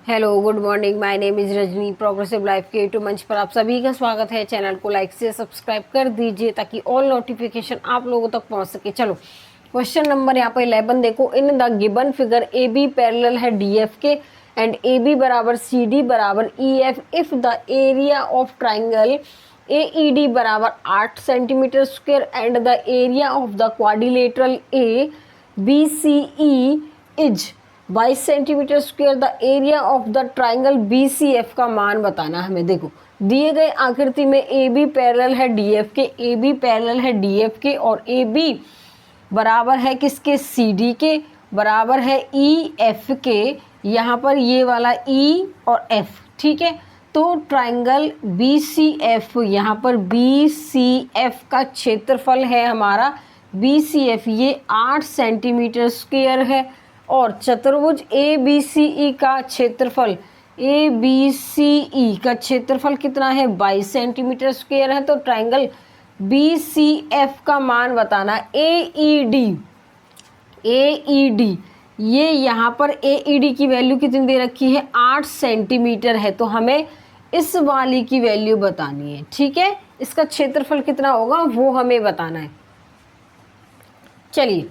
Hello good morning, my name is Rajni. Progressive life के YouTube मंच पर आप सभी का स्वागत है। चैनल को लाइक से सब्सक्राइब कर दीजिए ताकि ऑल नोटिफिकेशन आप लोगों तक पहुंच सके। चलो क्वेश्चन नंबर यहाँ पे 11 देखो। In the given figure A B parallel है डी एफ के एंड ए बी बराबर सी डी बराबर E F if the area of triangle A E D बराबर 8 centimetre square and the area of the quadrilateral A B C E is 22 centimetre square. The area of the triangle B C F का मान बताना हमें। देखो दिए गए आकृति में ए बी पैरेलल है डी एफ के, ए बी पैरेलल है डी एफ के और ए बी बराबर है किसके, सी डी के, बराबर है ई एफ के। यहाँ पर ये वाला ई और एफ, ठीक है। तो ट्राइंगल बी सी एफ, यहाँ पर बी सी एफ का क्षेत्रफल है हमारा, बी सी एफ ये 8 सेंटीमीटर स्क्वायर है और चतुर्भुज ए बी सी ई का क्षेत्रफल, ए बी सी ई का क्षेत्रफल कितना है, 22 सेंटीमीटर स्क्वायर है। तो ट्राइंगल बी सी एफ का मान बताना। ए ई डी ये यहाँ पर ए ई डी की वैल्यू कितनी दे रखी है, 8 सेंटीमीटर है। तो हमें इस वाली की वैल्यू बतानी है, ठीक है। इसका क्षेत्रफल कितना होगा वो हमें बताना है। चलिए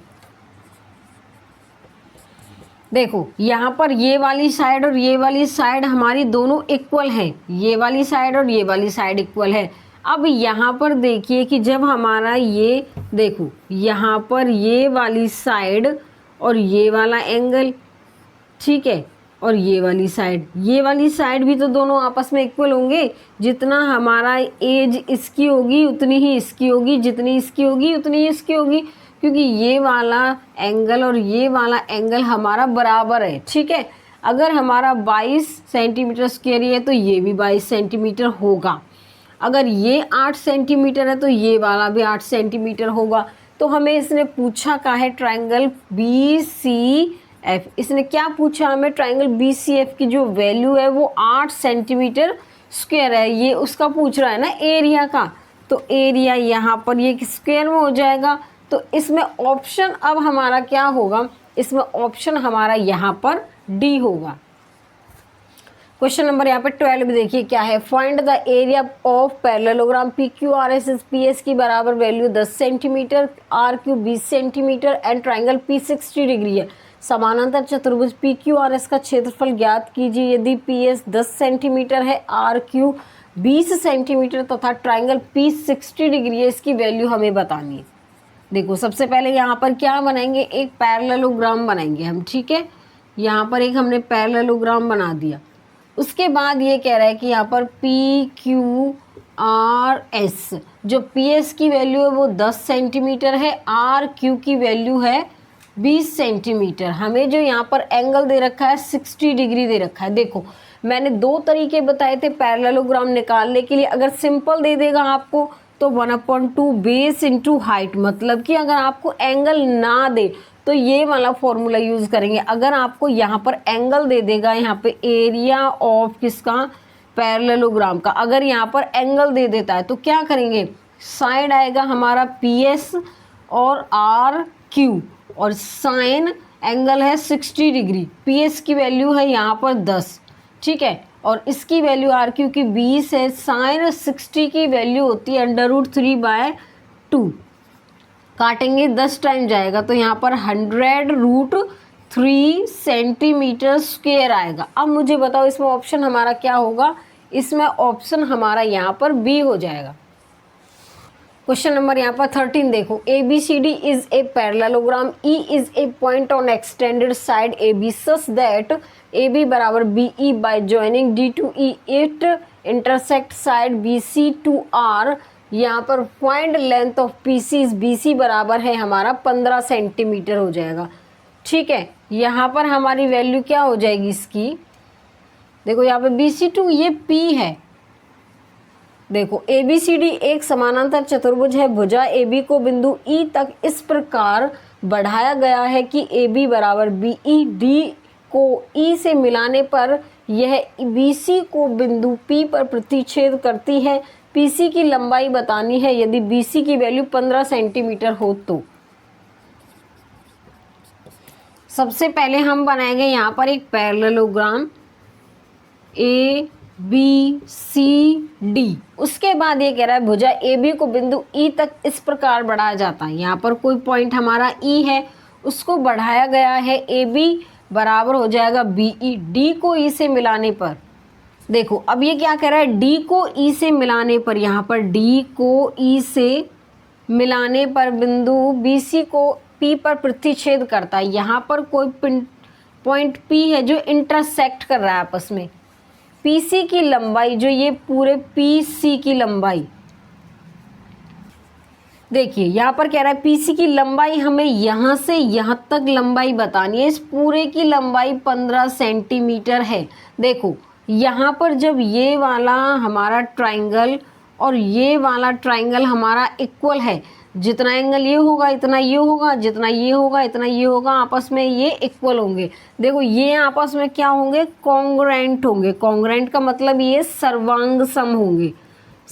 देखो यहाँ पर ये वाली साइड और ये वाली साइड हमारी दोनों इक्वल हैं, ये वाली साइड और ये वाली साइड इक्वल है। अब यहाँ पर देखिए कि जब हमारा ये देखो यहाँ पर ये वाली साइड और ये वाला एंगल, ठीक है, और ये वाली साइड भी तो दोनों आपस में इक्वल होंगे। जितना हमारा एज इसकी होगी उतनी ही इसकी होगी, जितनी इसकी होगी उतनी ही इसकी होगी, क्योंकि ये वाला एंगल और ये वाला एंगल हमारा बराबर है, ठीक है। अगर हमारा 22 सेंटीमीटर स्क्वायर है तो ये भी 22 सेंटीमीटर होगा। अगर ये 8 सेंटीमीटर है तो ये वाला भी 8 सेंटीमीटर होगा। तो हमें इसने पूछा का है ट्राइंगल बी सी एफ। इसने क्या पूछा हमें, ट्राइंगल बी सी एफ की जो वैल्यू है वो 8 सेंटीमीटर स्क्वायर है। ये उसका पूछ रहा है ना एरिया का, तो एरिया यहाँ पर ये स्क्वायर में हो जाएगा। तो इसमें ऑप्शन अब हमारा क्या होगा, इसमें ऑप्शन हमारा यहाँ पर डी होगा। क्वेश्चन नंबर यहाँ पे 12 देखिए क्या है। Find the area of parallelogram P Q R S S P S की बराबर value 10 centimetre, R Q 20 centimetre and triangle P 60 degree है। समानांतर चतुर्भुज पी क्यू आर एस का क्षेत्रफल ज्ञात कीजिए यदि पी एस 10 सेंटीमीटर है, आर क्यू 20 सेंटीमीटर तथा ट्राइंगल पी 60 डिग्री है। इसकी वैल्यू हमें बतानी है। देखो सबसे पहले यहाँ पर क्या बनाएंगे, एक पैरेललोग्राम बनाएंगे हम, ठीक है। यहाँ पर एक हमने पैरेललोग्राम बना दिया। उसके बाद ये कह रहा है कि यहाँ पर पी क्यू आर एस, जो पी एस की वैल्यू है वो 10 सेंटीमीटर है, आर क्यू की वैल्यू है 20 सेंटीमीटर। हमें जो यहाँ पर एंगल दे रखा है 60 डिग्री दे रखा है। देखो मैंने 2 तरीके बताए थे पैरेललोग्राम निकालने के लिए। अगर सिंपल दे देगा आपको तो 1/2 बेस इंटू हाइट, मतलब कि अगर आपको एंगल ना दे तो ये वाला फॉर्मूला यूज़ करेंगे। अगर आपको यहाँ पर एंगल दे देगा, यहाँ पे एरिया ऑफ किसका, पैरेललोग्राम का, अगर यहाँ पर एंगल दे देता है तो क्या करेंगे, साइड आएगा हमारा पी एस और आर क्यू और साइन एंगल है 60 डिग्री। पी एस की वैल्यू है यहाँ पर 10, ठीक है, और इसकी वैल्यू आर क्यू की 20 है। साइन 60 की वैल्यू होती है √3/2। काटेंगे 10 टाइम जाएगा तो यहाँ पर 100√3 सेंटीमीटर स्क्वायर आएगा। अब मुझे बताओ इसमें ऑप्शन हमारा क्या होगा, इसमें ऑप्शन हमारा यहाँ पर बी हो जाएगा। क्वेश्चन नंबर यहाँ पर 13 देखो। A B C D is a parallelogram, E is a point on extended side A B such that A B बराबर B E by joining D to E it intersect side B C to R. यहाँ पर find length of P C, B C बराबर है हमारा 15 centimetre हो जाएगा, ठीक है। यहाँ पर हमारी वैल्यू क्या हो जाएगी इसकी, देखो यहाँ पे बी सी टू ये पी है। देखो ए बी सी डी एक समानांतर चतुर्भुज है। भुजा ए बी को बिंदु ई तक इस प्रकार बढ़ाया गया है कि ए बी बराबर बी ई, डी को ई से मिलाने पर यह बी सी को बिंदु पी पर प्रतिच्छेद करती है। पी सी की लंबाई बतानी है यदि बी सी की वैल्यू 15 सेंटीमीटर हो तो। सबसे पहले हम बनाएंगे यहाँ पर एक parallelogram, A B C D. उसके बाद ये कह रहा है भुजा ए बी को बिंदु ई तक इस प्रकार बढ़ाया जाता है। यहाँ पर कोई पॉइंट हमारा ई है, उसको बढ़ाया गया है। ए बी बराबर हो जाएगा बी ई। डी को ई से मिलाने पर, देखो अब ये क्या कह रहा है, डी को ई से मिलाने पर, यहाँ पर डी को ई से मिलाने पर बिंदु बी सी को पी पर प्रतिच्छेद करता है। यहाँ पर कोई पॉइंट पी है जो इंटरसेक्ट कर रहा है आपस में। पी सी की लंबाई, जो ये पूरे पी सी की लंबाई, देखिए यहाँ पर कह रहा है पीसी की लंबाई हमें यहाँ से यहाँ तक लंबाई बतानी है। इस पूरे की लंबाई 15 सेंटीमीटर है। देखो यहाँ पर जब ये वाला हमारा ट्राइंगल और ये वाला ट्राइंगल हमारा इक्वल है, जितना एंगल ये होगा इतना ये होगा, जितना ये होगा इतना ये होगा, आपस में ये इक्वल होंगे। देखो ये आपस में क्या होंगे, कॉन्ग्रुएंट होंगे। कॉन्ग्रुएंट का मतलब ये सर्वांग सम होंगे।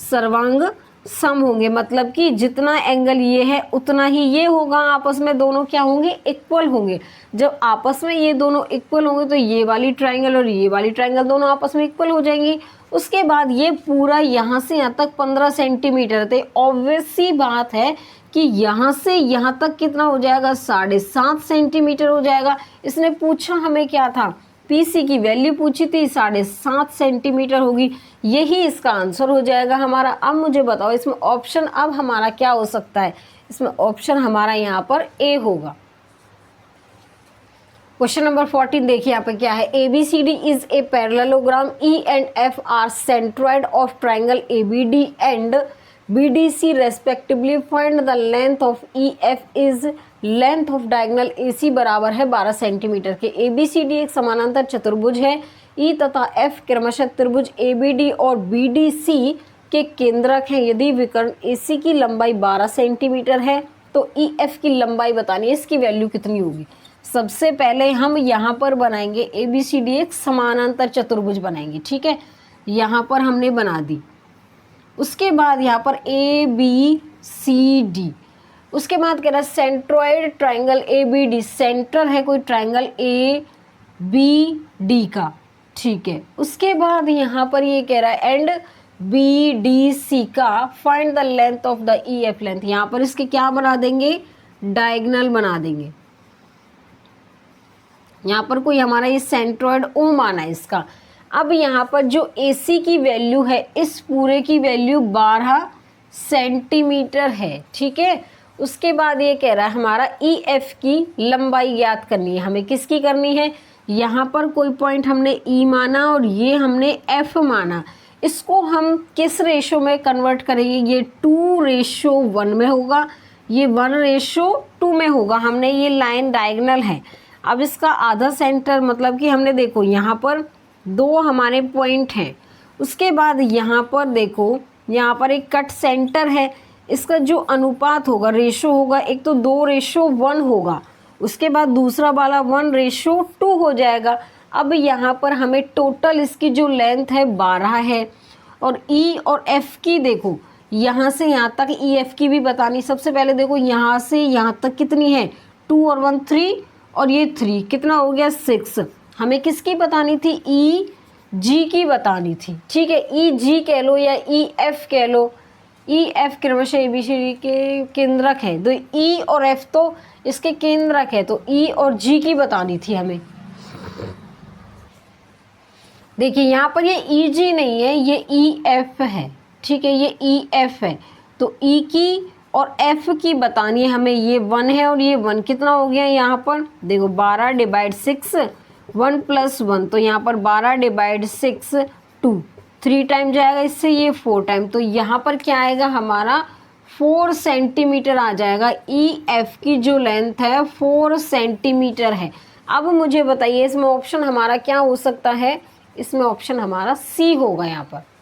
सर्वांग सम होंगे मतलब कि जितना एंगल ये है उतना ही ये होगा, आपस में दोनों क्या होंगे, इक्वल होंगे। जब आपस में ये दोनों इक्वल होंगे तो ये वाली ट्राइंगल और ये वाली ट्राइंगल दोनों आपस में इक्वल हो जाएंगी। उसके बाद ये पूरा यहाँ से यहाँ तक 15 सेंटीमीटर थे। ऑब्वियस सी बात है कि यहाँ से यहाँ तक कितना हो जाएगा, 7.5 सेंटीमीटर हो जाएगा। इसने पूछा हमें क्या था, पीसी की वैल्यू पूछी थी, 7.5 सेंटीमीटर होगी। यही इसका आंसर हो जाएगा हमारा। अब मुझे बताओ इसमें ऑप्शन अब हमारा क्या हो सकता है। इसमें ऑप्शन हमारा यहाँ पर ए होगा। क्वेश्चन नंबर 14 देखिए यहाँ पे क्या है, ABCD is a parallelogram, E and F are centroid of triangle ABD and BDC respectively. Find the length of EF is length of diagonal AC बराबर है 12 सेंटीमीटर के। ABCD एक समानांतर चतुर्भुज है। E तथा F क्रमशः त्रिभुज ABD और BDC के केंद्रक हैं। यदि विकर्ण AC की लंबाई 12 सेंटीमीटर है तो EF की लंबाई बतानी है, इसकी वैल्यू कितनी होगी। सबसे पहले हम यहाँ पर बनाएंगे ABCD एक समानांतर चतुर्भुज बनाएंगे, ठीक है। यहाँ पर हमने बना दी। उसके बाद यहाँ पर ABCD, उसके बाद कह रहा है सेंट्रॉइड ट्राइंगल ABD, सेंटर है कोई ट्राइंगल ABD का, ठीक है। उसके बाद यहाँ पर ये कह रहा है एंड BDC का find the length of the EF length. यहाँ पर इसके क्या बना देंगे, डायगोनल बना देंगे। यहाँ पर कोई हमारा ये सेंट्रॉइड O माना है इसका। अब यहाँ पर जो AC की वैल्यू है, इस पूरे की वैल्यू 12 सेंटीमीटर है, ठीक है। उसके बाद ये कह रहा है हमारा EF की लंबाई ज्ञात करनी है। हमें किसकी करनी है, यहाँ पर कोई पॉइंट हमने E माना और ये हमने F माना। इसको हम किस रेशो में कन्वर्ट करेंगे, ये 2:1 में होगा, ये 1:2 में होगा। हमने ये लाइन डायगोनल है। अब इसका आधा सेंटर मतलब कि हमने देखो यहाँ पर 2 हमारे पॉइंट हैं। उसके बाद यहाँ पर देखो, यहाँ पर एक कट सेंटर है। इसका जो अनुपात होगा, रेशो होगा, एक तो 2:1 होगा, उसके बाद दूसरा वाला 1:2 हो जाएगा। अब यहाँ पर हमें टोटल इसकी जो लेंथ है 12 है और E और F की देखो, यहाँ से यहाँ तक EF की भी बतानी। सबसे पहले देखो यहाँ से यहाँ तक कितनी है, 2 और 1 3 और ये 3, कितना हो गया 6। हमें किसकी बतानी थी, EG की बतानी थी, ठीक है। EG कह लो या EF कह लो। EF क्रमशः ABCD के केंद्रक है, तो E और F तो इसके केंद्रक है, तो E और G की बतानी थी हमें। देखिए यहाँ पर ये EG नहीं है, ये EF है, ठीक है, ये EF है। तो E की और F की बतानी है हमें। ये 1 है और ये 1, कितना हो गया यहाँ पर देखो 12/6, 1 + 1, तो यहाँ पर 12/6 2, 3 टाइम जाएगा इससे, ये 4 टाइम, तो यहाँ पर क्या आएगा हमारा 4 सेंटीमीटर आ जाएगा। EF की जो लेंथ है 4 सेंटीमीटर है। अब मुझे बताइए इसमें ऑप्शन हमारा क्या हो सकता है, इसमें ऑप्शन हमारा C होगा यहाँ पर।